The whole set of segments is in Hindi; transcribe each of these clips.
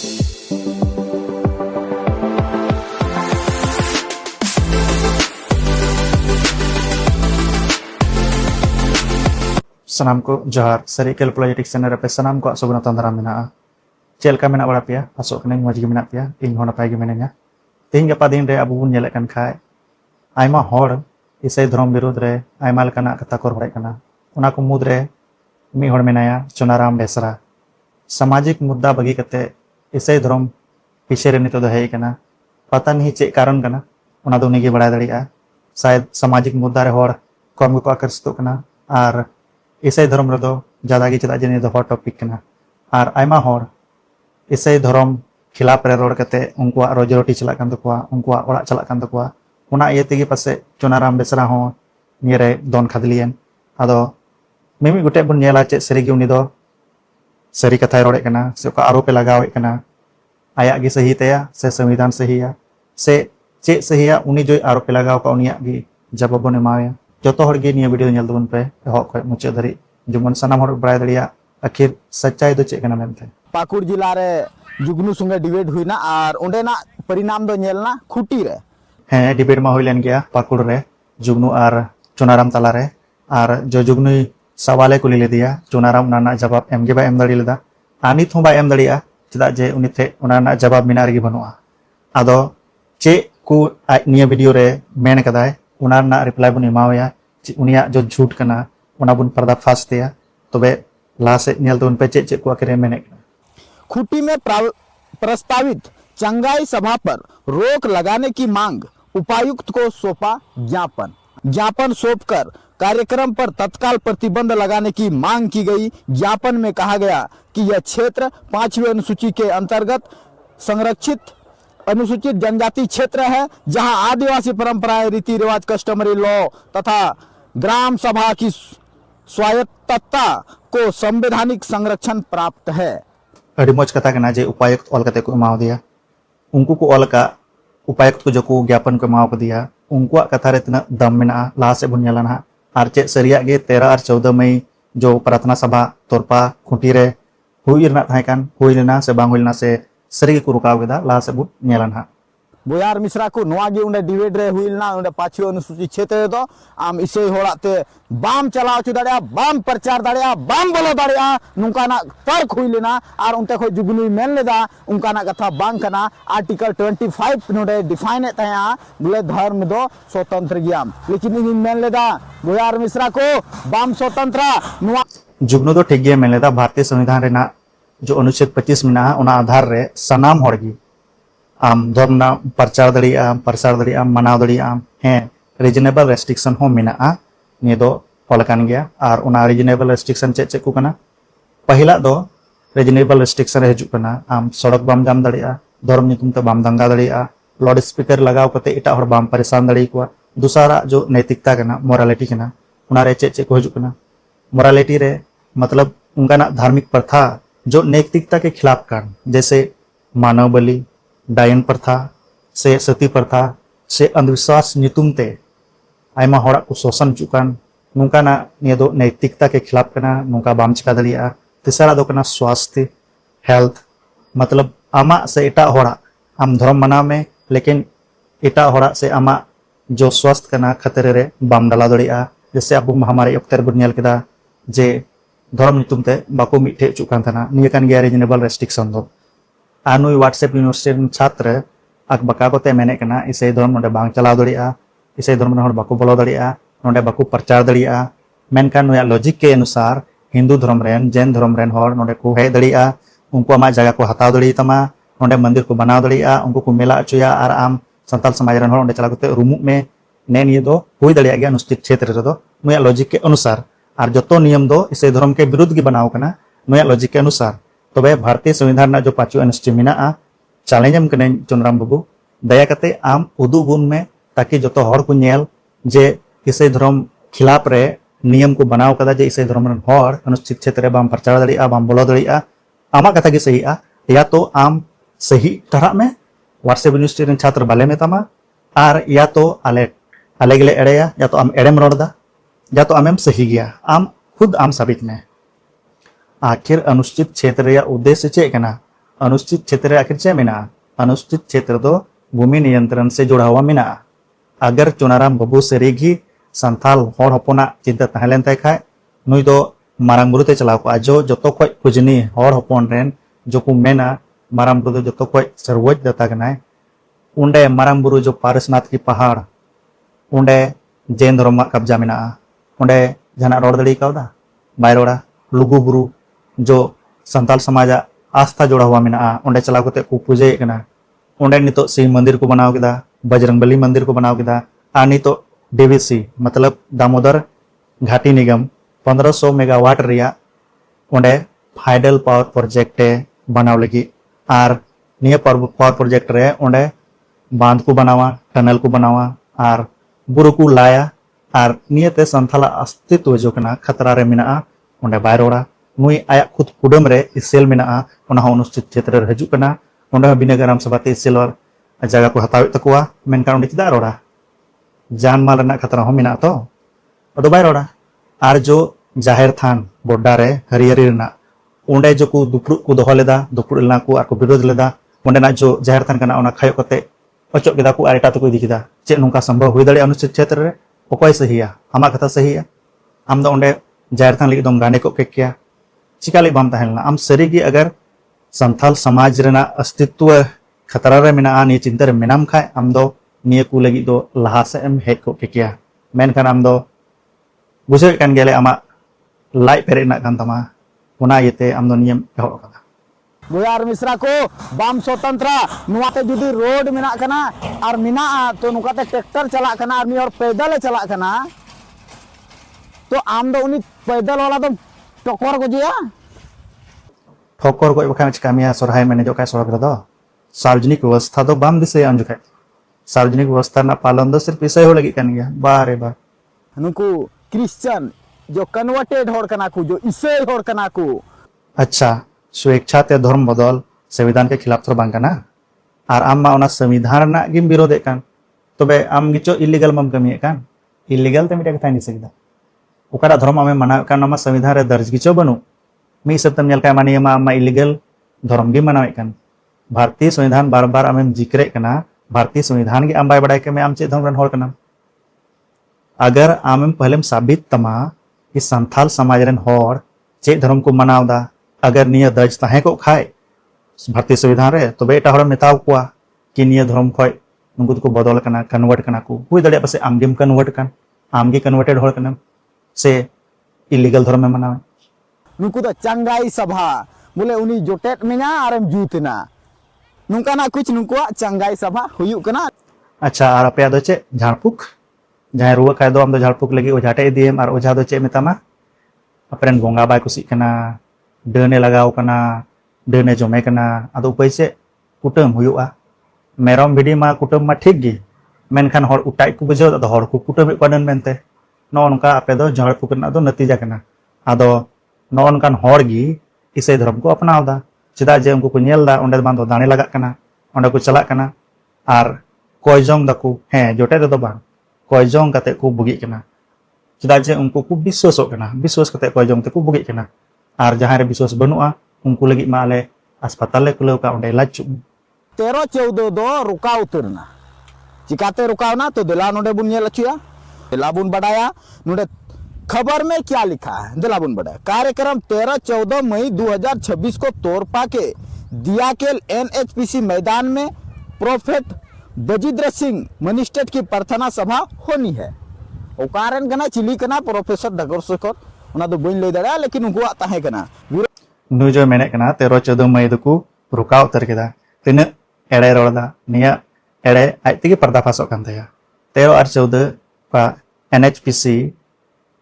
सनाम को जोहार सरिकल पॉलिटिक्स चैनल पे सनाम को सगुनता दाराम मेना चेलका मेना बड़ा पेया आसोक कने मज गे मेना पेया इन हो नपाय गे मेना तेहिं गपा दिन रे अबु बुन नेलेक कन खाय आयमा होड़ ईसाई धर्म विरोध रे आयमा लकाना कथा को रड़ाय कना उना को मुद रे मी होड़ मेनाया चुनाराम बेसरा सामाजिक मुद्दा बगी कते ईसाई धर्म पीछे रे नितो दो हेय कना पता नहीं चे कारण कना उना दो उनी गे बड़ा दड़िया शायद सामाजिक मुद्दा रे होड़ कम को आकर्षित कना और ईसाई धर्म रे ज्यादा गे चदा जे हॉट टॉपिक कना और आयमा होड़ ईसाई धर्म खिलाफ रे रोड कते उनकुआ रोजी रोटी चला कान तकुआ उनकुआ ओड़ा चला कान तकुआ उना इये तेगे पासे चुनाराम बेसरा हो निरे दोन खादलियन आदो मिमी गुटे बन नेला चे सरी गे उनी दो सरी कथाय रोड़े कना से ओका आरोप लगावे कना आया गे सही तया से संविधान सहीया से चे सहीया उनी जो आरोप लगाव का उनिया गे जवाब बन एमाया जोतो हर गे निया वीडियो नेल दबन पे हो खय मुचे धरी जुमन सनाम हर बड़ाय दड़िया आखिर सच्चाई दो चे कना मेनते पाकुड़ जिला रे जुगनू संगे डिबेट हुईना और ओंडेना परिणाम दो नेलना खुटी रे हैं डिबेट मा हुइलेन गया पाकुड़ रे जुगनू और चुनाराम तला रे और जो जुगनू सवाले को ले दिया चुनाराम नाना जवाब एम गे बा एम दड़ी लेदा आनी थो बा एम दड़िया चदा जे उनी थे उनाना जवाब मिना रे बनुआ आदो चे को निया वीडियो रे मेन कदाय उनाना रिप्लाई बन एमावया उनिया जो झूठ कना उना बुन पर्दाफाश तेया तबे ला से नेल दोन पे चे को आखिर मेने खुटी में प्रस्तावित चंगाई सभा पर रोक लगाने की मांग उपायुक्त को सौंपा ज्ञापन सौंपकर कार्यक्रम पर तत्काल प्रतिबंध लगाने की मांग की गई। ज्ञापन में कहा गया कि यह क्षेत्र 5वीं अनुसूची के अंतर्गत संरक्षित अनुसूचित जनजाति क्षेत्र है, जहां आदिवासी परंपराएं, रीति रिवाज, कस्टमरी लॉ तथा ग्राम सभा की स्वायत्तता को संवैधानिक संरक्षण प्राप्त है। अड़ी मज कथा कना जे उपायुक्त ऑल कते को एमाव दिया उनको को ऑल का उपायुक्त को जो को ज्ञापन को एमाव दिया उनको कथा रे तना दम मेना ला से बुन नेला ना आर चे सरिया गे 13 और 14 मई जो प्रार्थना सभा तोरपा खुंटी रे हुई रना थाय कान हुई लेना से बांग हुइलना से सरी को रुकाव गेदा ला से बुन नेला ना बोयार मिश्रा को नोआ गे उंडे डिबेट रे हुइलना उंडे 5वीं अनुसूची क्षेत्र दो आम इसे होड़ाते बाम चलाव च दाड़िया बाम प्रचार दाड़िया बाम बोलो दाड़िया नुकाना तर्क हुई लेना और उनते खो जुगनुई मेन लेदा उनकाना कथा बांग कना आर्टिकल 25 नोडे डिफाइन तया बोले धर्म दो स्वतंत्र गया लेकिन इन मेन लेदा बोयार मिश्रा को बाम स्वतंत्र नुआ जुगनु तो ठीक गया मेन लेदा भारतीय संविधान रे ना जो अनुच्छेद 25 मेना उना आधार रे सनाम होड़गी आम धर्म ना प्रचार दड़िया मनाव दड़िया हैं रिजनेबल रेस्ट्रिक्शन हो मेना निये दो फॉल कान गया और उना रिजनेबल रेस्ट्रिक्शन चे को कना पहिला दो रिजनेबल रेस्ट्रिक्शन हिजु कना आम सड़क बाम जाम दड़िया धर्म निकुम ते बाम दंगा दड़िया लाउड स्पीकर लगाव कते एटा हर बाम परेशान दड़ी को दूसरा जो नैतिकता कना मोरालिटी कना उना रे चे को हिजु कना मोरालिटी रे मतलब उनका धार्मिक प्रथा जो नैतिकता के खिलाफ कान जैसे मानव बलि डायन प्रथा से सती प्रथा से अंधविश्वास नितुमते आयमा होड़ा को शोषण चुकान नुका ना निये दो नैतिकता के खिलाफ कना नुका बाम चिका दलिया तीसरा दो कना स्वास्थ्य हेल्थ मतलब आमा से एटा होड़ा आम धर्म मना में लेकिन एटा होड़ा से आमा जो स्वास्थ्य कना खतरे रे बाम डाला दलिया जैसे अब महामारी अक्तर बुनियाल केदा जे धर्म नितुमते बाको मिठे चुकान थाना निये कान गया रिजनेबल रेस्ट्रिक्शन दो आनुई व्हाट्सएप यूनिवर्सिटी छात्र आक बका कोते मेने कना इसे धर्म नोडे बांग चलाव दड़िया इसे धर्म नोड बाको बोलो दड़िया नोडे बाको प्रचार दड़िया मेनकान नोया लॉजिक के अनुसार हिंदू धर्म रेन जैन धर्म रेन होड़ नोडे को हे दड़िया उनको आमा जगह को हताव दड़ी तमा नोडे मंदिर को बनाव दड़िया उनको को मेला अचुया और आम संताल समाज रेन होड़ नोडे चला कोते रूमु में ने निये दो हुई दड़िया गया अनुचित क्षेत्र रे दो नोया लॉजिक के अनुसार और जतो नियम दो इसे धर्म के विरुद्ध गी बनाव कना नोया लॉजिक के अनुसार तबे भारतीय संविधान ना जो 5वीं अनुसूची मेना चैलेंजम कने चुनाराम बाबू दया कते आम उदु गुण में ताकि जतो हर को नेल जे इसे धर्म खिलाफ रे नियम को बनाव कदा जे इसे धर्म रन हर अनुचित क्षेत्र रे बाम प्रचार दड़िया बाम बोलो दड़िया आमा कथा गे सही या तो आम सही तरह में व्हाट्सएप यूनिवर्सिटी रन छात्र बाले में तमा और या तो आले गेले एड़ेया या तो आम एड़ेम रोड़दा या तो आमेम सही गया आम खुद आम साबित में आखिर अनुचित क्षेत्र रे उद्देश्य चे कना अनुसूचित क्षेत्र आखिर चे मेना अनुसूचित क्षेत्र तो भूमि नियंत्रण से जुड़ा हुआ मेना अगर चुनाराम बाबू सरीगी संथाल हर हपना चिंता तहलेन तय खाय नुई दो मारांग बुरु ते चलाव को जो जतो कोई पुजनी हर हपन रेन जो को मेना मारांग बुरु जतो कोई सर्वोच्च देवता कनाय उंडे मारांग बुरु जो पारसनाथ की पहाड़ उंडे जैन धर्म कब्जा मेना उंडे जाना रोड दड़ी कावदा बाय रोड़ा लुगु बुरु जो संताल समाज आस्था जोड़ा हुआ मेना उंडे चलाव कते को पूजे कना उंडे नितो शिव मंदिर को बनाव केदा बजरंगबली मंदिर को बनाव केदा आ नितो डीवीसी मतलब दामोदर घाटी निगम 1500 मेगावाट रिया उंडे हाइडल पावर प्रोजेक्ट बनाव लगी आर निया पावर प्रोजेक्ट रे उंडे बांध को बनावा टनल को बनावा आर बुरु को लाया आर नियते संथाला अस्तित्व जो कना खतरा रे मेना उंडे बाय रोड़ा नुई आया खुद कुडम रे इसेल मेना उना अनुसूचित क्षेत्र रे हजू कना उंडे बिना ग्राम सभा ते इसेल जगह को हतावे तकुआ मेनकान उंडे चिदा रोड़ा जान माल रना खतरा हो मेना तो अदो बाय रोड़ा आर जो जाहिर थान बोड्डा रे हरियरी रना उंडे जो को दुपुड़ को दोहो लेदा दुपुड़ लेना को आको विरोध लेदा उंडे ना जो जाहिर थान कना उना खायो कते अचो केदा को आरेटा तको इदी केदा चे नुका संभव हुई दड़े अनुसूचित क्षेत्र रे ओकोय सहीया आमा कथा सहीया आम दो उंडे जाहिर थान लगी दम गांडे को केकिया चिकाली बाम तहलना आम सरीगी अगर संथाल समाज रेना अस्तित्व खतरा रे मेना नि चिंता रे मेनाम खाय आम दो निया को लगी दो लहा से एम हेक को केकिया मेनखान आम दो बुझे कान गेले आमा लाई पेरे ना कान तमा उना येते आम दो नियम एहो कदा बुयार मिश्रा को बाम स्वतंत्र नुआते जुदी रोड मेना कना और मेना तो नुकाते ट्रैक्टर चला कना और और पैदल चला कना तो आम दो उनी पैदल वाला तो टकोर को जिया ठोकर को बखा चिकामिया सरहाय मैंने जो काय सड़क रदो सार्वजनिक व्यवस्था तो बाम दिसे अंजुखाय सार्वजनिक व्यवस्था ना पालन दो सिर्फ इसे हो लगी कन गया बारे बा नुकु क्रिश्चियन जो कन्वर्टेड होड़ कना को जो इसे होड़ कना को अच्छा स्वेच्छा ते धर्म बदल संविधान के खिलाफ तो बांग कना आर आम मा ओना संविधान ना गिम विरोध कान तबे आम गिचो इलीगल मम कमी कान इलीगल ते मिटा कथा नि सकदा ओकरा धर्म आमे मना कान मा संविधान रे दर्ज गिचो बनु मी सप्तम नेल का माने मा इलीगल धर्म गी मनावे कान भारतीय संविधान बार बार आमेम जिक्रे कना भारतीय संविधान के आम बाय बड़ाय के में आम चे धर्म रन होड़ कना अगर आमेम पहले साबित तमा कि संथाल समाज रन होड़ चे धर्म को मनावदा अगर निया दर्ज ताहे को खाए भारतीय संविधान रे तो बेटा हरम नेताव कोआ कि निया धर्म खय नुगु को बदल कना कन्वर्ट कना को हुई दड़े बसे आमगेम कन्वर्ट कान आमगे कन्वर्टेड होड़ कना से इलीगल धर्म में मनावे नुकु तो चंगाई सभा बोले उनी जोटेट मेना आरम जूतना नुका ना कुछ नुकुआ चंगाई सभा हुयु कना अच्छा आर अपे दो चे झाड़पुक जहां रुआ खाय दो आम दो झाड़पुक लगी ओझाटे दिएम और ओझा दो चे मेतामा अपरेन बोंगा बाय कुसी कना डने लगाव कना डने जमे कना आदो पैसे कुटम हुयुआ मेरम भिडी मा कुटम मा ठीक गी मेनखान हर उटाई को बुझो दो हर को कुटम कनन मेनते नो नका अपे दो झाड़पुक ना दो नतीजा कना आदो नो नकान हर गी इसे धर्म को अपनावदा चिदा जे उनको को नेलदा ओंडे बांधो दाने लगा कना ओंडे को चला कना आर कोयजोंग दको हे जोटे दो बांग कोयजोंग कते को बुगी कना चिदा जे उनको को विश्वास कना विश्वास कते कोयजोंग ते को बुगी कना आर जहां रे विश्वास बनुआ उनको लगी मा आले अस्पताल ले कुलो का ओंडे इलाज 13-14 दो रुका उतरना चिकाते रुकावना तो दिला नोडे बुन नेल अचुया दिला बुन बडाया नोडे खबर में क्या लिखा है दिला बुन बडाया कार्यक्रम 13-14 मई 2026 को तोरपा के दियाकेल एनएचपीसी मैदान में प्रोफेट बजिद्र सिंह मजिस्ट्रेट की प्रार्थना सभा होनी है ओ कारण कना चिली कना प्रोफेसर डगर शेखर उना दो बइन ले दड़ा लेकिन उनको ताहे कना नु जो मेने कना 13-14 मई दको रुका उतर केदा तिना एड़े रोड़ा निया एड़े आइतिगे पर्दाफासो कान तया 13 और 14 का एनएचपीसी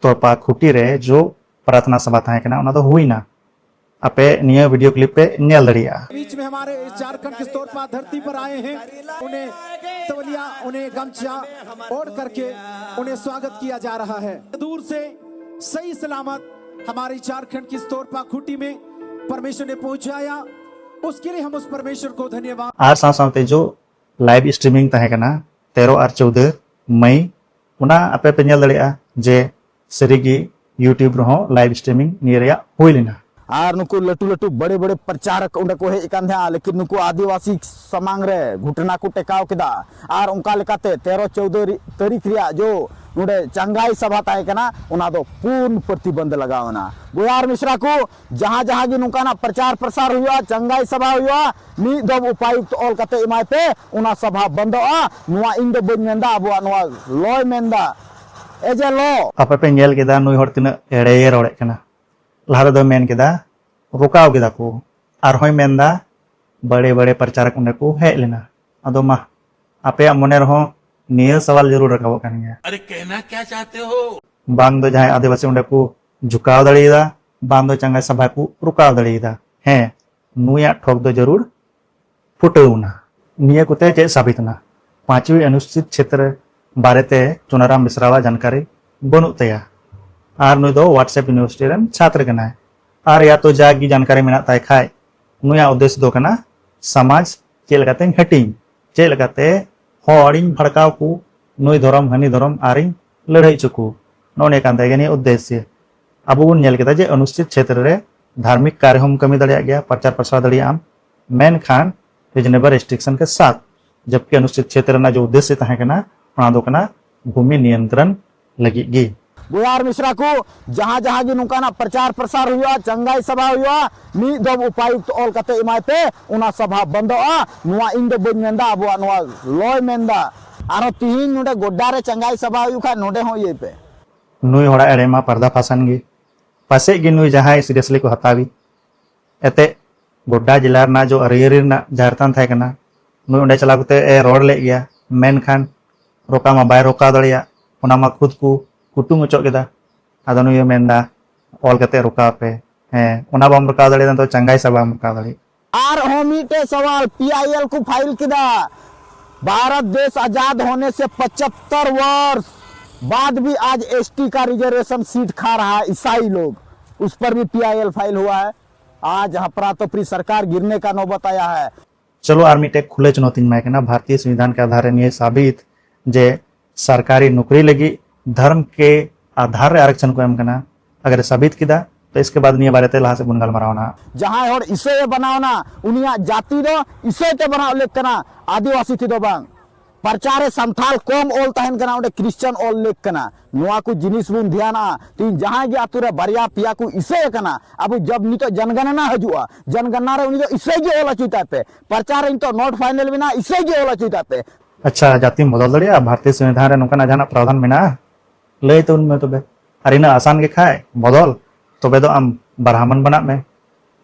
तोरपा खुटी रे जो प्रार्थना सभा थाहे कना उना दो हुईना अपे निया वीडियो क्लिप पे नेल दड़िया बीच में हमारे इस झारखंड के तोरपा धरती पर आए हैं उन्हें तवलिया उन्हें गमछा ओढ़ करके उन्हें स्वागत किया जा रहा है दूर से सही सलामत हमारी झारखंड की तोरपा खुटी में परमेश्वर ने पहुंचाया उसके लिए हम उस परमेश्वर को धन्यवाद आर साथ जो लाइव स्ट्रीमिंग ताहे कना 13 और 14 मई उना अपे पे नेल दड़िया जे सरीगी यूट्यूब रहो लाइव स्ट्रीमिंग निया हुई लेना और नुकु लटू लटू बड़े बड़े प्रचारक उंडे को हेज कान था, लेकिन नुकु आदिवासी समांग रे घुटना को टेकाव केदा और उनका लेकाते 13-14 तारीख रिया जो नुडे चंगाई सभा ताए कना उना दो पूर्ण प्रतिबंध लगावना। बोयार मिश्रा को जहां जहां गी नुकाना प्रचार प्रसार हुआ चंगाई सभा हुआ मी दो उपायुक्त ऑल कते इमाय पे उना सभा बंदोआ नुआ इन दो बन मेंदा अबुआ नुआ लॉय मेंदा एजे law apa pe nyel keda nui hor tina ere rorek kana lahara do men keda rukaw keda ko ar hoy menda bade bade percarak unde ko hej lena ado mah ape mone rho niya sawal jarur rakabo kan ya अरे कहना क्या चाहते हो? bang do jahay adivasi unde ko झुकाव दड़ेदा bang do changai sabha ko rukaw दड़ेदा he nuya ठोक दो जरूर फुटौना निया कोते चे साबितना पांचवी अनुसूचित क्षेत्र बारेते चुनाराम मिश्रावा जानकारी बनुक तया आर नुई दो व्हाट्सएप यूनिवर्सिटी रन छात्र कना आर या तो जागी जानकारी मेना ताय खाय नुया उद्देश्य दो कना समाज चेल लगाते हटिंग चेल लगाते हॉरिंग भड़काव को नुई धर्म हनी धर्म आरिंग लड़ाई चुकू नोने कांते गनी उद्देश्य अब बुन नेल केदा जे अनुसूचित क्षेत्र रे धार्मिक कार्य हम कमी दड़िया गया प्रचार प्रसार दड़िया आम मेन खान रीजनेबल रिस्ट्रिक्शन के साथ जबकि अनुसूचित क्षेत्र ना जो उद्देश्य तहे कना ona do kana भूमि नियंत्रण लगी गी। बोयार मिश्रा को जहां जहां गी नुकाना प्रचार प्रसार हुआ चंगाई सभा हुआ मी दो उपायुक्त ऑल कते इमाय पे उना सभा बंदोआ नुआ इन दो बन मेंदा अबुआ नुआ लॉय मेंदा आरो तीन नुडे गोड्डा रे चंगाई सभा हुई खा नोडे हो ये पे नुई होड़ा एड़े मा पर्दा फासन गी पासे गी नुई जहां सीरियसली को हतावी एते गोड्डा जिला ना जो अरियरी ना झारखंड थाय कना नुई उंडे चला कुते ए रोड ले गया मेन खान रोका मा बाय रोका दड़िया ओना मा खुद को कुटुम ओचो केदा आदो नुई मेंदा ऑल कते रोका पे हे ओना बम रोका दड़िया तो चंगाई सभा रोका दड़िया आर होमीटे सवाल पीआईएल को फाइल किदा भारत देश आजाद होने से 75 वर्ष बाद भी आज एसटी का रिजर्वेशन सीट खा रहा है ईसाई लोग, उस पर भी पीआईएल फाइल हुआ है। आज हपरा तोपरी सरकार गिरने का नौबत आया है। चलो आर्मी टेक खुले चुनौती में कहना भारतीय संविधान के आधार ये साबित जे सरकारी नौकरी लगी धर्म के आधार रे आरक्षण को एम करना अगर साबित किदा तो इसके बाद निये बारे ते लहा से बुनगल मरावना जहां और इसे बनावना उनिया जाति दो इसे ते बनाव लेक कना आदिवासी थी दो बांग प्रचारे संथाल कम ओल तहन कना उडे क्रिश्चियन ओल लेक कना नुआ को जिनिस बुन ध्याना तीन जहां गे आतु रे बारिया पिया को इसे कना अब जब नितो जनगणना हजुआ जनगणना रे उनी इसे गे ओला चुता पे प्रचार इन तो नॉट फाइनल बिना इसे गे ओला चुता पे अच्छा जाति बदल दड़िया भारतीय संविधान रे नोकना जाना प्रावधान मेना लय तो उनमें तबे अरिना आसान के खाए बदल तबे तो आम ब्राह्मण बना में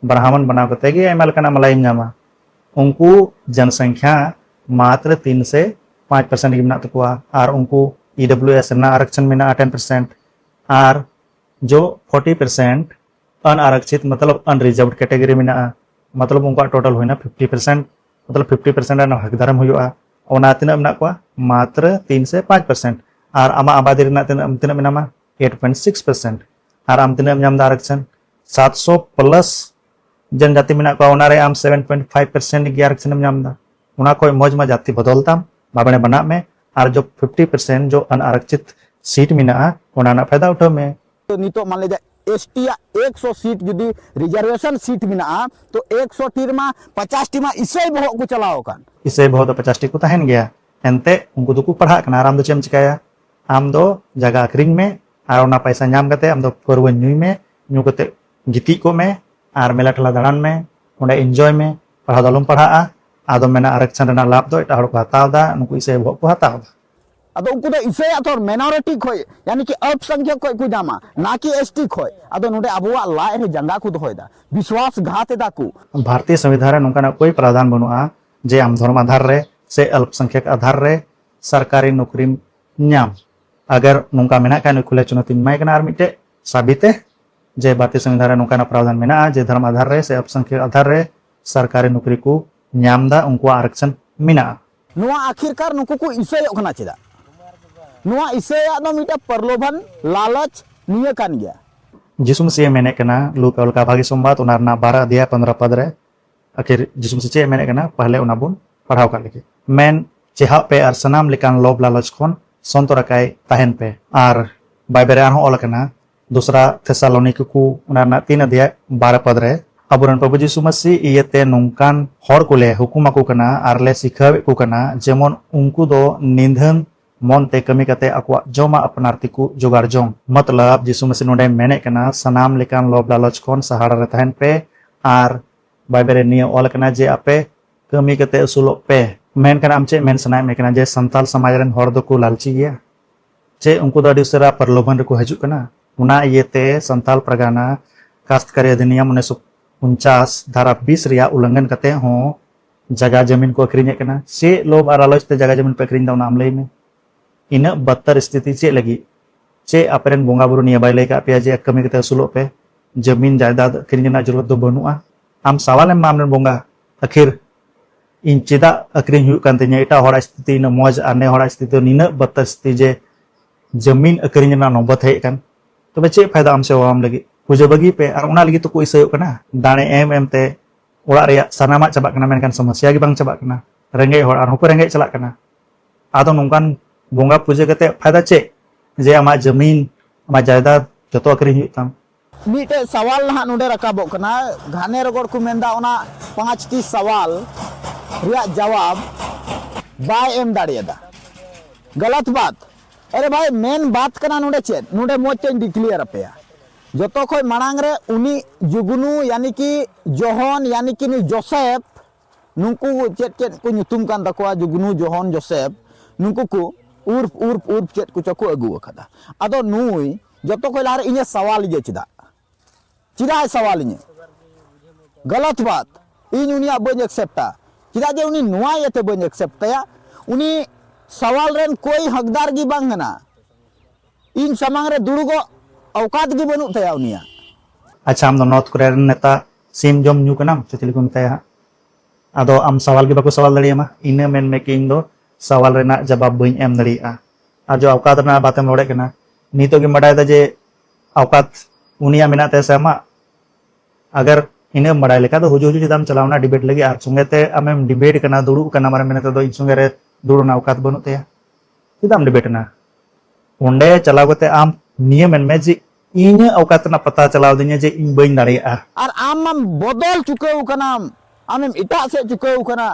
ब्राह्मण बना करते गे एमएल कना मलाई नामा उनको जनसंख्या मात्र 3 से 5% गिमना तकुआ और उनको ईडब्ल्यूएस ना आरक्षण में 10% और जो 40% अनआरक्षित मतलब अनरिजर्व्ड कैटेगरी में मतलब उनका टोटल होना 50% मतलब 50% ना हकदारम हुआ ओना तिना मेना को मात्र 3 से 5% और आमा आबादी रना तिना मेना 8.6% और आम तिना नाम आरक्षण 700 प्लस जनजाति मेना को ओना रे आम 7.5% की आरक्षण नाम दा उना कोई मौज में जाति बदलता बाबने बना में और जो 50% जो अनारक्षित सीट मेना ओना ना फायदा उठो में तो नितो मान ले जा एसटी 100 सीट जुदी रिजर्वेशन सीट मेना तो 100 टीर मा 50 टी मा इसे बहु को चलाओ कान इसे बहुत 50 टी को तहन गया एनते उनको तो पढ़ा कना आराम दो चेम चिकाया आम दो जगह अखरिंग में और ओना पैसा नाम कते आम दो परव न्यूई में न्यू कते गिती को में और मेला ठला दाड़ान में ओंडे एंजॉय में पढ़ा दलम पढ़ा आदो मेना आरक्षण रना लाभ दो एटा हड़ को हताव दा नुकु इसे बहुत को हताव दा अदो उनको तो इसे अथर माइनॉरिटी खोय यानी कि अल्पसंख्यक खोय को जामा ना कि एसटी खोय अदो नोडे अबुआ लाए रे जंगा को होय दा विश्वास घात दा को भारतीय संविधान नोंकाना कोई प्रावधान बनुआ जे आम धर्म आधार रे से अल्पसंख्यक आधार रे सरकारी नौकरी नाम अगर नोंका मेना का खुले चुनौती माय कना आर मिटे साबिते जे भारतीय संविधान नोंकाना प्रावधान मेना जे धर्म आधार रे से अल्पसंख्यक आधार रे सरकारी नौकरी को नाम दा उनको आरक्षण मेना नुआ आखिरकार नुकु को इसे ओखना चेदा नुआ इसे दो मिटे प्रलोभन लालच निये कान गया जिसुम से मेने कना लूक और का भागी संवाद उनार ना 12 दिया 15 पद रे आखिर जिसुम से चे मेने कना पहले उना बुन पढ़ाव का लेके मेन चेहा पे आर सनाम लेकान लोभ लालच खन संतोरकाय ताहेन पे आर बाइबेरे आन ओल कना दूसरा थेसालोनिकी को उना 3 अध्याय 12 पद रे अबुरन प्रभु यीशु मसीह इयते नोंकान हर कोले हुकुम को कना आरले सिखावे को कना जेमन उनको दो निंधन मन ते कमी कते अकवा जोमा अपनार तिकु जोगार जोंग मतलब यीशु मसीह नोडे मेने कना सनाम लेकान लोभ लालच कोन सहारा रे तहन पे आर बाइबल रे निया ऑल कना जे आपे कमी कते असुलो पे मेन कना आमचे मेन सनाय में कना जे संताल समाज रन हर दो को लालची गया जे उनको दो दिसरा परलोभन रे को हजू कना उना इयते संताल प्रगाना काश्तकारी अधिनियम 1949 धारा 20 रिया उल्लंघन करते हो जगह जमीन को अखरीने कना से लोभ और लालच ते जगह जमीन पे अखरीन दाउना आमले में इन बदतर स्थिति चे लगी चे अपरेन बोंगा बुरु निया बाइले का पे जे कमी कते असुलो पे जमीन जायदाद अखरीन ना जरूरत दो बनुआ आम सवाल एम मामरे बोंगा आखिर इन चेदा अखरीन हुई कान तेnya एटा हड़ा स्थिति न मौज आने हड़ा स्थिति निना बदतर स्थिति जे जमीन अखरीन ना नौबत है कान तो चे फायदा आम से वाम लगी पूजा बगी पे और उना लगी तो कोई सयो कना दाने एम ते ओड़ा रे सनामा चबा कना मेनकान समस्या गी बांग चबा कना रेंगे हड़ और होको रेंगे चला कना आदो नोंकान बोंगा पूजा कते फायदा चे जे आमा जमीन आमा जायदाद जतो अखरीन हुई ताम मीटे सवाल ना नोडे रकाबो कना घाने रगड़ को मेंदा ओना 5टी सवाल रिया जवाब बाय एम दाड़ियदा गलत बात अरे भाई मेन बात कना नोडे चेद नोडे मोच डिक्लियर अपेया जोतो खोय मांग रे उनी जुगनू यानी कि जोहन यानी कि नु जोसेफ नुंकु चेद चेद को nyutum kan takwa जुगनू जोहन जोसेफ नुंकु को उर्फ चेद को चको अगु अखदा अदो नुई जोतो खोय लार इने सवाल ये चिदा सवाल इने गलत बात इन उनिया बन एक्सेप्टा चिदा जे उनी नुआ येते बन एक्सेप्ट या उनी सवाल रेन कोई हकदार गी बांगना इन समांग रे दुड़ुगो औकात गी बनु तया उनिया अच्छा हम नॉर्थ कोरिया नेता सिम जोम न्यू कनाम चेचली को मिताया आदो आम सवाल के बाको सवाल दड़ियामा इने मेन मेकिंग दो सवाल रेना जवाब बई एम दड़िया आ जो औकात ना बातें रोड़े कना नीतो के मडाय दा जे औकात उनिया मेना ते सेमा अगर इने मडाय लेका तो हुजु चिदाम चलावना डिबेट लगी आर संगेते आमेम डिबेट कना दुड़ु कना मारे मेने तो इन संगे रे दुड़ुना औकात बनु तया चिदाम डिबेट ना ओंडे चलावते आम नियम में जे इन औकात ना पता चलाव दिने जे इन बई दाड़िया और आम बदल चुके कना आम इटा से चुके कना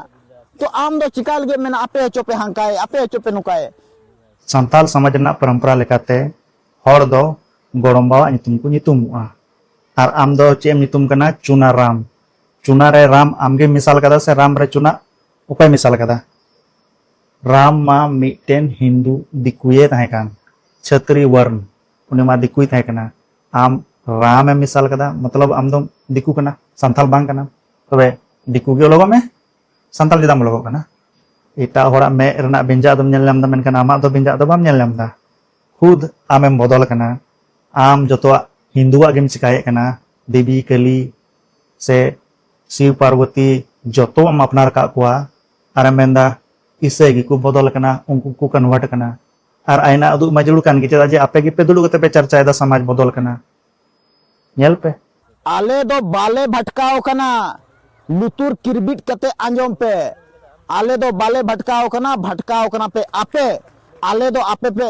तो आम दो चिकाल गे मेना आपे चोपे हांकाय आपे चोपे नुकाय संताल समाज ना परंपरा लेकाते हर दो गोड़म्बा नितुम को नितुमुआ और आम दो चेम नितुम कना चुना रे राम आमगे मिसाल कदा से राम रे चुना उपाय मिसाल कदा राम मा मिटेन हिंदू दिकुये तहेकान छत्री वर्ण उनी मा दिकुई तहेकना आम राम में मिसाल कदा मतलब आम दो दिकु कना संताल बांग कना तबे दिकु गे लोगो में संताल जिदाम लोगो कना इटा होड़ा में रना बिंजा दम नेल लमदा मेनकन आमा दो बिंजा दो बाम नेल लमदा खुद आमेम बदल कना आम जतवा हिंदुआ गेम चिकाये कना देवी कली से शिव पार्वती जतो आम अपनार का कुआ आर मेंदा इसे गी को बदल कना उनको को कन्वर्ट कना आर आइना अदु मजलु कान गे चदा जे आपे गे पे दुलु गते पे चर्चा दा समाज बदल कना नेल पे आले दो बाले भटकाओ कना लुतुर किरबिट कते आंजोम पे आले दो बाले भटकाओ कना पे आपे आले दो आपे पे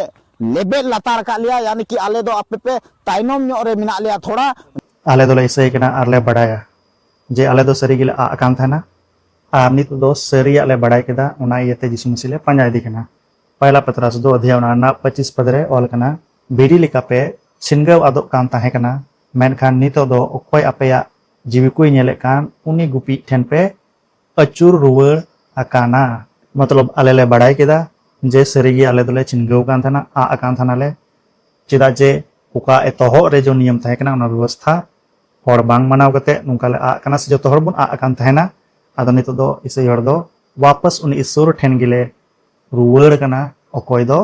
लेबे लतार का लिया यानी कि आले दो आपे पे ताइनोम न्यो रे मिना लिया थोड़ा आले दो इसे कना आरले बड़ाया जे आले दो सरी गिले आ कान थाना आर नित दो सरी आले बड़ाय केदा उना इयते यीशु मसीह ले पंजा इदी कना पहला पतरस 2 अध्याय ना 25 पद रे ऑल कना बेरी लेका पे छिनगाव आदो कान ताहे कना मेनखान नितो दो ओकोय आपेया जीवी कोई नेले कान उनी गुपी ठेन पे अचुर रुवर आकाना मतलब आले ले बड़ाय केदा जे सरीगी आले दोले छिनगाव कान थाना आ कान थाना ले चिदा जे उका एतोहो रे जो नियम ताहे कना उना व्यवस्था हर बांग मनाव कते नुका ले आ कना से जतो हर बुन आ कान थाहेना आदो नितो दो इसे हर दो वापस उनी ईश्वर ठेन गिले रुवर कना ओकोय दो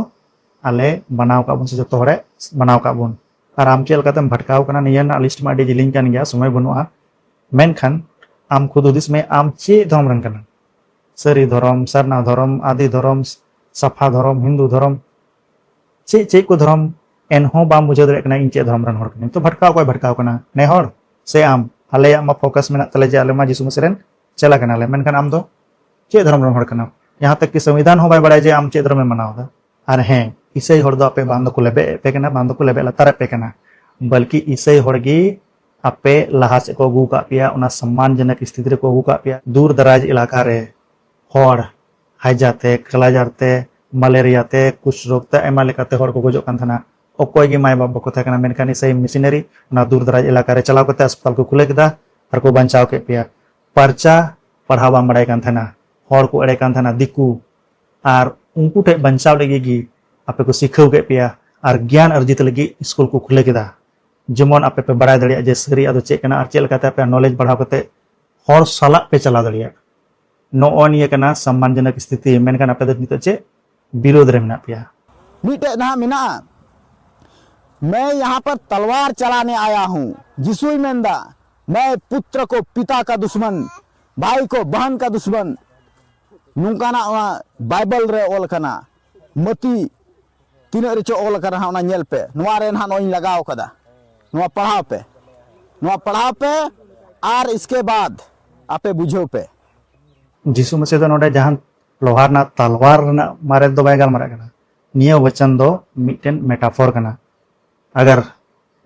आले बनाव का बुन से जतो हरे बनाव का बुन और आम चेल कतम भटकाव कना निया ना लिस्ट मा डी जिलिंग कान गया समय बनुआ मेनखान आम खुद उदिस में आम चे धर्म रंग कना सरी धर्म सरना धर्म आदि धर्म सफा धर्म हिंदू धर्म चे को धर्म एनहो बाम बुझे दरे कना इन चे धर्म रन हर कना तो भटकाव कोई भटकाव कना ने हर से आम आले मा फोकस में तले जे आले मा यीशु मसीह रेन चला कना ले मेनखान आम दो चे धर्म रन हर कना यहाँ तक कि संविधान हो बड़ा जे आम चे धर्म में मनाव दा और हैं इसे हर दो पे बांध को लेबे पे कना बांध को लेबे लतार पे कना बल्कि ईसाई होड़गी आपे लहा से को अगू का पिया उना सम्मानजनक स्थिति रे को अगू का पिया दूर दराज इलाका रे होड़ हाइजाते कलाजारते मलेरिया ते कुछ रोग ते एमा लेकाते होड़ को गोजो कान थाना ओकोय गे माय बाप बको थाकना मेनखान ईसाई मिशनरी उना दूर दराज इलाका रे चलाव कते अस्पताल को खुले केदा और को बचाव के पिया परचा पढ़ाव बाम बड़ाय कान थाना होड़ को एड़े कान थाना दिकू और उनको ठे बचाव लगी गी आपे को सिखाव के पिया और ज्ञान अर्जित लगी स्कूल को खुले केदा जेमन आपे पे बड़ाय दड़िया जे सरी आदो चेक कना और चेलकाते आपे नॉलेज बढ़ाव कते होड़ साला पे चला दड़िया नो निये कना सम्मानजनक स्थिति मेनखान आपे दो नितो चे विरोध रे मेना पिया मीटे ना मिना मैं यहाँ पर तलवार चलाने आया हूँ जिसुई मेंदा मैं पुत्र को पिता का दुश्मन भाई को बहन का दुश्मन नुकाना बाइबल रे ओल कना मती तीन रे चो ओल कना ओना नेल पे नोआ रे ना नोई लगाव कदा नोआ पढ़ाव पे और इसके बाद आपे बुझो पे जिसु मसीह दो नोडे जहां लोहार ना तलवार ना मारे दो बाय गालमारा कना निया वचन दो मिटेन मेटाफोर कना अगर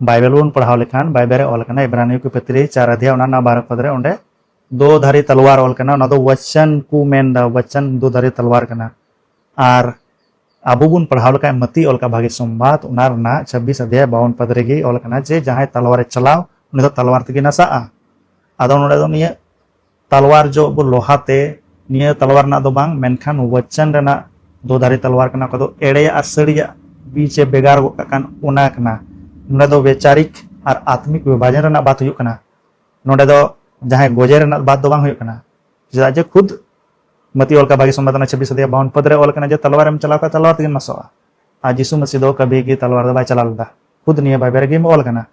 बाइबल बन पढ़ाव लेखान बाइबल रे ओल कना इब्रानियों के पत्री 4 अध्याय ओना ना 12 पद रे ओंडे दो धारी तलवार ओल कना ओना दो वचन को मेन दा वचन दो धारी तलवार कना और आबू बुन पढ़ाव लेका मती ओल का भागी संवाद ओना रना 26 अध्याय 52 पद रे गी ओल कना जे जहां तलवार चलाव उनी दो तलवार तगी नसा आदो नोडे दो निया तलवार जो बो लोहाते निया तलवार ना दो बांग मेनखान वचन रना दो धारी तलवार कना को दो एड़ेया और सड़िया बीचे बेगार गो कान ओना कना नोडे दो वैचारिक और आत्मिक विभाजन रना बात हुयुक कना नोडे दो जहां गोजे रना बात दो बांग हुयुक कना जे जे खुद मती ओल का भागी संवाद 26 अध्याय 52 पद रे ओल कना जे तलवार एम चलाव का तलवार तगी नसोआ आ यीशु मसीह दो कभी की तलवार दो बाय चला लदा खुद निया बाइबल गे ओल कना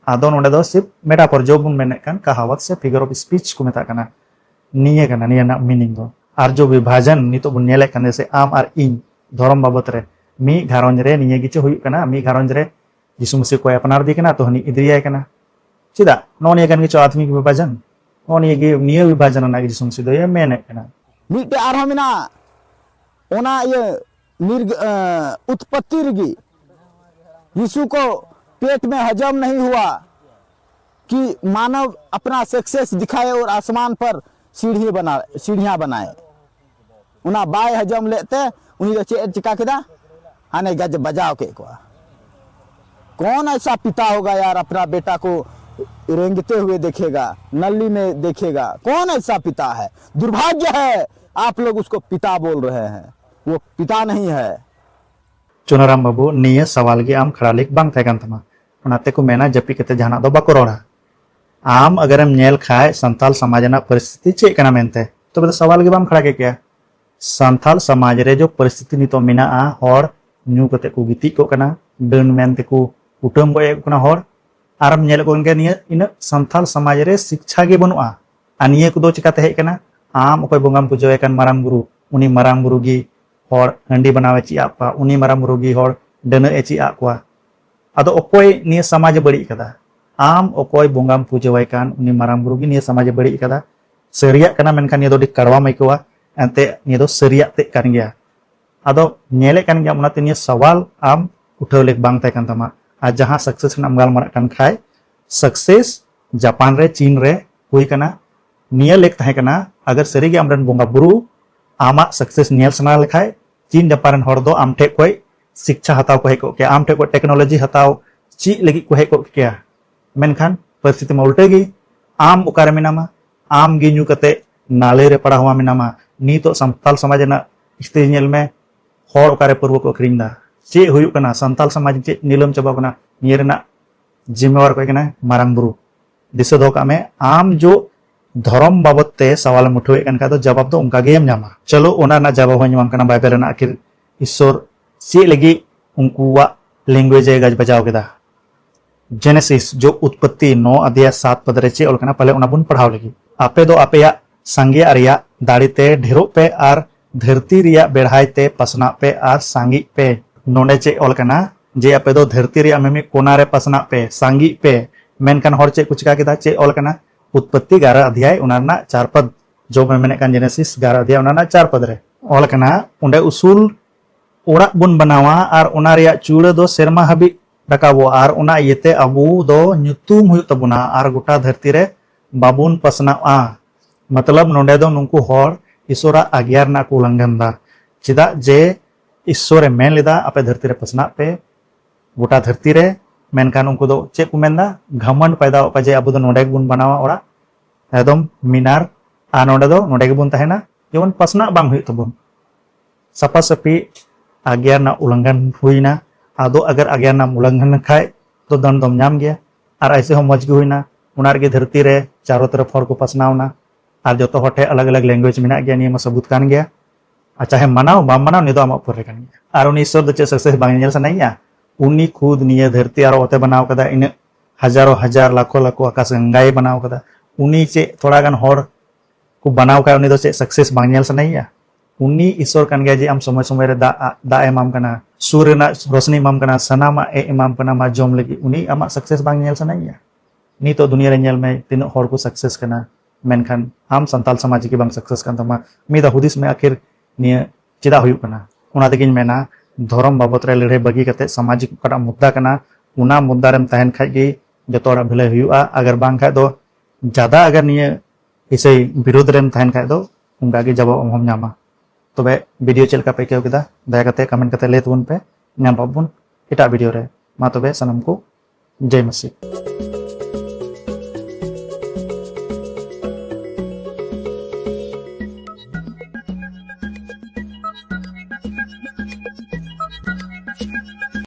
आदो नोडे दो सिर्फ मेटाफोर जो बुन मेने कान कहावत से फिगर ऑफ स्पीच को मेता कना निये कना निया ना मीनिंग दो और जो विभाजन नितो बुन नेले कने से आम और इन धर्म बाबत रे मी घारंज रे निये गिचे हुयुक कना मी घारंज रे यीशु मसीह को अपनार दी कना तो हनी इद्रिया कना चिदा नो निये कन गिचो आत्मिक विभाजन नो निये गे निये विभाजन ना यीशु मसीह दो ये मेने कना मीटे आर मिना ओना ये उत्पत्ति रगी यीशु को पेट में हजम नहीं हुआ कि मानव अपना सक्सेस दिखाए और आसमान पर सीढ़ियां बनाए उना बाय हजम लेते उन्हीं तो चेक चिका केदा आने गज बजाव के को कौन ऐसा पिता होगा यार अपना बेटा को रेंगते हुए देखेगा नली में देखेगा कौन ऐसा पिता है दुर्भाग्य है आप लोग उसको पिता बोल रहे हैं वो पिता नहीं है चुनाराम बाबू निये सवाल गे आम खड़ालिक बांग थे कान तमा ओनाते को मेना जपी कते जहाना दो बाको रोड़ा आम अगर हम नेल खाए संताल समाज ना परिस्थिति चे कना मेनते तो सवाल गे बाम खड़ा के क्या संताल समाज रे जो परिस्थिति नितो मेना आ होड़ न्यू कते को गिति को कना डन मेनते को उटम को एक कना होड़ आरम नेल को इनके निये इन संताल समाज रे शिक्षा गे बनुआ अनिये को दो चिकाते हे कना आम ओकोय बोंगाम पुजोय कान मारांग गुरु उनी मारांग गुरु गी होड़ हंडी बनावे ची आपा उनी मारांग गुरु गी होड़ डन एची आक्वा आदो ओकोय निये समाज बड़ी कदा आम ओकोय बोंगाम पुजोय कान उनी मारांग गुरु गी निये समाज बड़ी कदा सरिया कना मेनखान निये दो डी कड़वा मैकोवा एंते निये दो सरिया ते कान गया आदो नेले कान गया उनाते निये सवाल आम उठाव लेक बांग थे कान तमा आ जहां सक्सेस नाम गाल मारा कान खाय सक्सेस जापान रे चीन रे हुई कना निये लेक थे कना अगर सरी गे आमरन बोंगा बुरु आमा सक्सेस नियल सना लेखाय चीन जापान हर दो आम ठे कोई शिक्षा हताव को हेको क्या आम ठे को टेक्नोलॉजी हताव ची लगी को हेको क्या मेनखान परिस्थिति में उल्टेगी आम उकारे मिनामा आम गे न्यू कते नाले रे पड़ा हुआ मिनामा नी तो संताल समाज ना स्थिति नेल में होड़ उकारे पर्व को अखरिंदा चे हुयुक कना संताल समाज चे नीलम चबा कना निये रेना जिम्मेवार को कना मारांग बुरु दिसे दो का में आम जो धर्म बाबत ते सवाल मुठवे कन का तो जवाब तो उनका गेम जामा चलो ओना ना जवाब हो ᱧᱟᱢ ᱠᱟᱱᱟ बाइबल ᱨᱮᱱᱟᱜ आखिर ईश्वर चे लगी उनकुवा लैंग्वेज गज बजाव केदा जेनेसिस जो उत्पत्ति 9 अध्याय 7 पद रे चे ओल कना पहले ओना बुन पढ़ाव लगी आपे दो आपेया संगे अरिया दाड़ीते ढेरो पे आर धरती रिया बेढ़ाई ते पसना पे आर सांगी पे नोने चे ओल कना जे आपे दो धरती रिया मेमी कोना रे पसना पे सांगी पे मेनकन हर चे कुछ का केदा चे ओल कना उत्पत्ति 11 अध्याय उनारना 4 पद जो मेने कान जेनेसिस 11 अध्याय उनारना 4 पद रे ओल कना उंडे उसूल ओड़ा बुन बनावा और उना रिया चूड़ा दो सेरमा हबी रकाबो आर उना इयते अबू दो ᱧᱩᱛᱩᱢ हुई तबुना आर गोटा धरती रे बाबुन पसनाआ मतलब नोंडे दो नुंकु हर ईश्वरा आज्ञार ना को उल्लंघन दा चिदा जे ईश्वरे मेन लेदा आपे धरती रे पसना पे गोटा धरती रे मेनखान उनको दो चे को मेनदा घमंड पैदा होका जे अबो दो नोंडे गुन बनावा ओड़ा एकदम मिनार आ नोंडे दो नोंडे गुन तहेना जेमन पसना बांग हुई तबुन सपा सपी आज्ञार ना उल्लंघन हुईना आदो अगर आज्ञार ना उल्लंघन खाए तो दंड दम नाम गया और ऐसे हम मजगी हुईना उनार के धरती रे चारों तरफ हर को पसनावना और जो तो हटे अलग अलग लैंग्वेज में गया नियम सबूत कान गया चाहे मनाओ बाम मनाओ नि दो आमा ऊपर कान गया और उनी ईश्वर दो चे सक्सेस बांग नेल सनाइया उनी खुद निये धरती और ओते बनाव कदा इन हजारों हजार लाखों लाखों आकाश गंगाए बनाव कदा उनी चे थोड़ा गान हर को बनाव का उनी दो चे सक्सेस बांग नेल सनाइया उनी ईश्वर कान गया जे आम समय समय रे दा एमाम कना सूर्य ना रोशनी एमाम कना सनामा ए एमाम कना मा जोम लगी उनी आमा सक्सेस बांग नेल सनाइया नी तो दुनिया रे नेल में तीन हर को सक्सेस कना मेनखान आम संताल समाज की बांग सक्सेस कान तमा मी दा हुदिस में आखिर निया चिदा हुयु कना उना तेगिन मेना धर्म बाबत रे लड़ाई बगी कते सामाजिक कटा मुद्दा कना उना मुद्दा रेम तहन खाय गे जतोड़ा भिले हुयुआ अगर बांग खाय दो ज्यादा अगर निया इसे विरोध रेम तहन खाय दो उनका गे जवाब हम नामा तबे वीडियो चलका पे केउ केदा दया कते कमेंट कते ले तुन पे नाम बाबुन एटा वीडियो रे मा तबे सनम को जय मसीह।